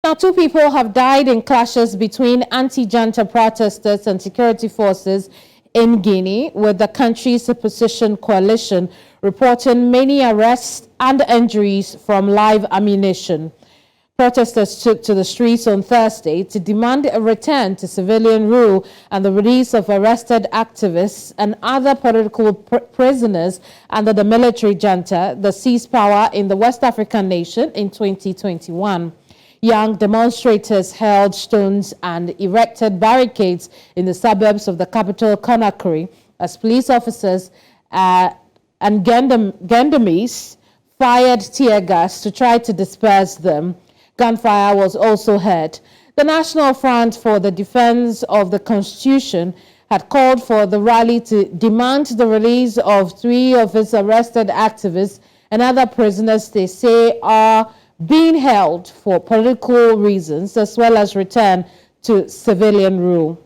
Now, 2 people have died in clashes between anti-Junta protesters and security forces in Guinea, with the country's opposition coalition reporting many arrests and injuries from live ammunition. Protesters took to the streets on Thursday to demand a return to civilian rule and the release of arrested activists and other political prisoners under the military junta that seized power in the West African nation in 2021. Young demonstrators hurled stones and erected barricades in the suburbs of the capital, Conakry, as police officers and gendarmes fired tear gas to try to disperse them. Gunfire was also heard. The National Front for the Defense of the Constitution had called for the rally to demand the release of 3 of its arrested activists and other prisoners they say are being held for political reasons, as well as return to civilian rule.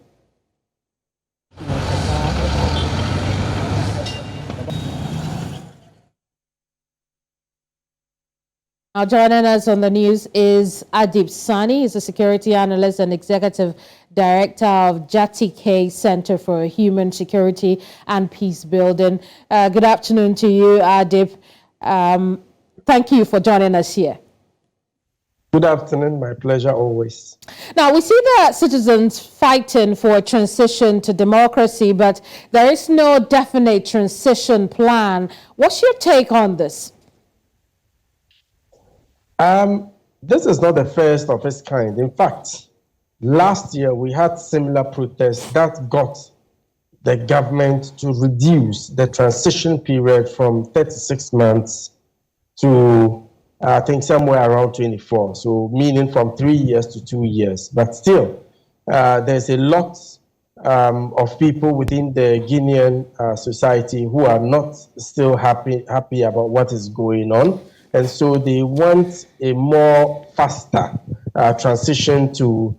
Now joining us on the news is Adib Saani. He's a security analyst and executive director of Jatikay Center for Human Security and Peace Building. Good afternoon to you, Adib. Thank you for joining us here. Good afternoon, my pleasure always. Now, we see the citizens fighting for a transition to democracy, but there is no definite transition plan. What's your take on this? This is not the first of its kind. In fact, last year we had similar protests that got the government to reduce the transition period from 36 months to I think somewhere around 24, so meaning from 3 years to 2 years. But still, there's a lot of people within the Guinean society who are not still happy about what is going on. And so they want a more faster transition to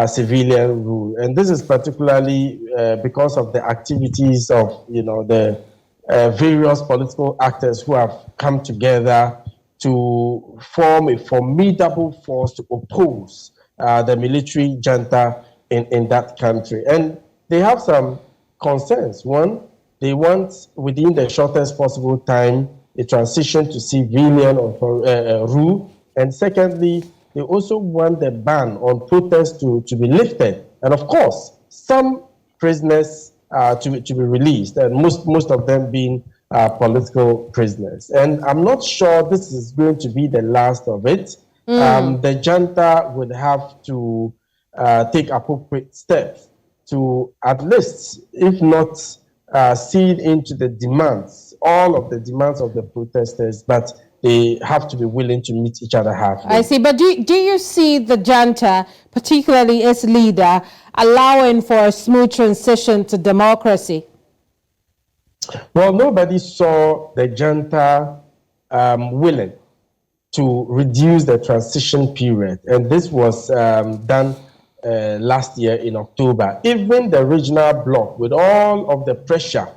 civilian rule. And this is particularly because of the activities of, the various political actors who have come together to form a formidable force to oppose the military junta in that country. And they have some concerns. One, they want, within the shortest possible time, a transition to civilian rule. And secondly, they also want the ban on protests to be lifted. And of course, some prisoners to be released, and most of them being political prisoners. And I'm not sure this is going to be the last of it. The junta would have to take appropriate steps to at least, if not cede into the demands, all of the demands of the protesters, but they have to be willing to meet each other halfway. I see, but do you see the junta, particularly its leader, allowing for a smooth transition to democracy? Well, nobody saw the junta willing to reduce the transition period, and this was done last year in October. Even the regional bloc, with all of the pressure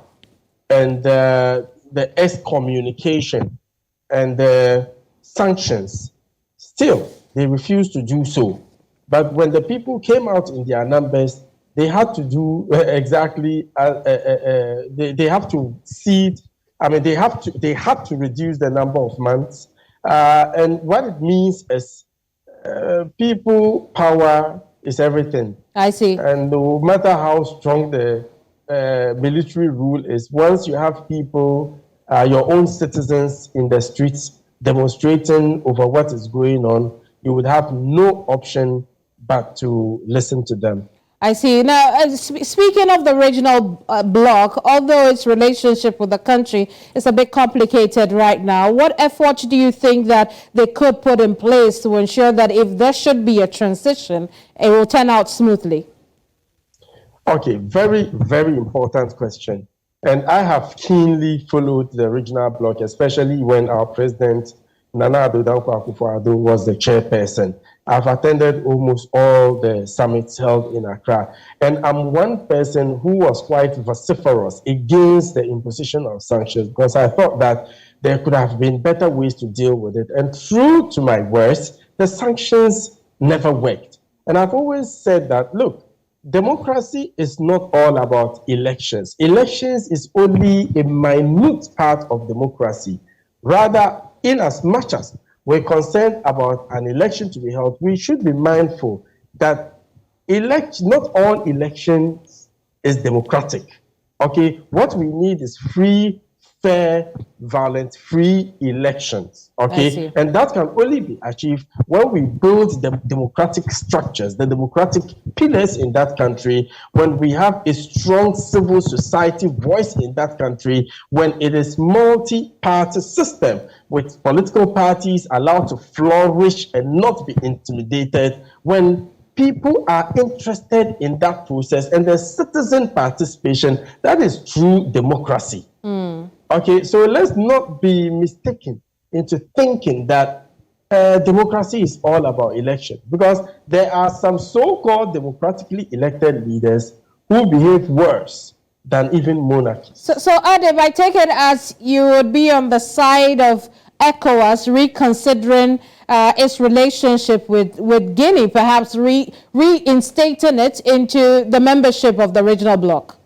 and the excommunication and the sanctions, still they refused to do so. But when the people came out in their numbers, they had to do exactly. They have to cede. I mean, they had to reduce the number of months. And what it means is, people power is everything. I see. And no matter how strong the military rule is, once you have people, your own citizens in the streets demonstrating over what is going on, you would have no option but to listen to them. I see. Now, speaking of the regional bloc, although its relationship with the country is a bit complicated right now, what efforts do you think that they could put in place to ensure that if there should be a transition, it will turn out smoothly? Okay, very, very important question. And I have keenly followed the regional bloc, especially when our president, Nana Addo Dankwa Akufo-Addo, was the chairperson. I've attended almost all the summits held in Accra. And I'm one person who was quite vociferous against the imposition of sanctions, because I thought that there could have been better ways to deal with it. And true to my words, the sanctions never worked. And I've always said that, look, democracy is not all about elections. Elections is only a minute part of democracy. Rather, in as much as we're concerned about an election to be held, we should be mindful that not all elections is democratic. Okay, what we need is free, fair, violent, free elections. Okay, and that can only be achieved when we build the democratic structures, the democratic pillars in that country, when we have a strong civil society voice in that country, when it is multi-party system with political parties allowed to flourish and not be intimidated, when people are interested in that process and there's citizen participation. That is true democracy. Okay, so let's not be mistaken into thinking that democracy is all about election, because there are some so-called democratically elected leaders who behave worse than even monarchies. So Adib, I take it as you would be on the side of ECOWAS reconsidering its relationship with Guinea, perhaps reinstating it into the membership of the regional bloc.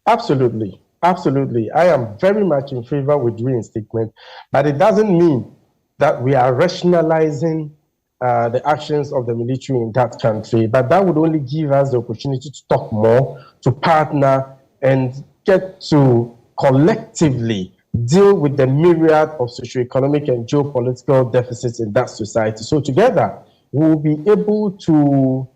Absolutely. Absolutely. I am very much in favor with reinstatement, but it doesn't mean that we are rationalizing the actions of the military in that country, but that would only give us the opportunity to talk more, to partner, and get to collectively deal with the myriad of socioeconomic and geopolitical deficits in that society. So together, we will be able to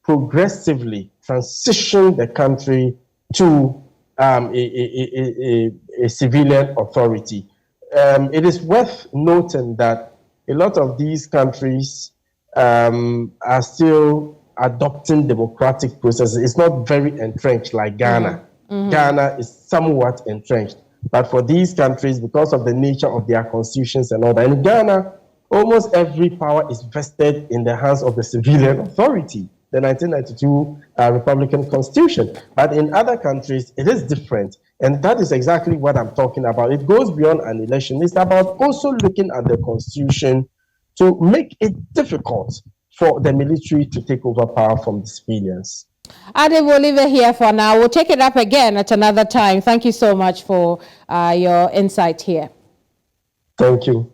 progressively transition the country to a civilian authority. It is worth noting that a lot of these countries are still adopting democratic processes. It's not very entrenched like Ghana. Ghana is somewhat entrenched. But for these countries, because of the nature of their constitutions and all that, in Ghana, almost every power is vested in the hands of the civilian authority, the 1992 Republican Constitution. But in other countries, it is different. And that is exactly what I'm talking about. It goes beyond an election. It's about also looking at the Constitution to make it difficult for the military to take over power from the civilians. Adib, we'll leave it here for now. We'll take it up again at another time. Thank you so much for your insight here. Thank you.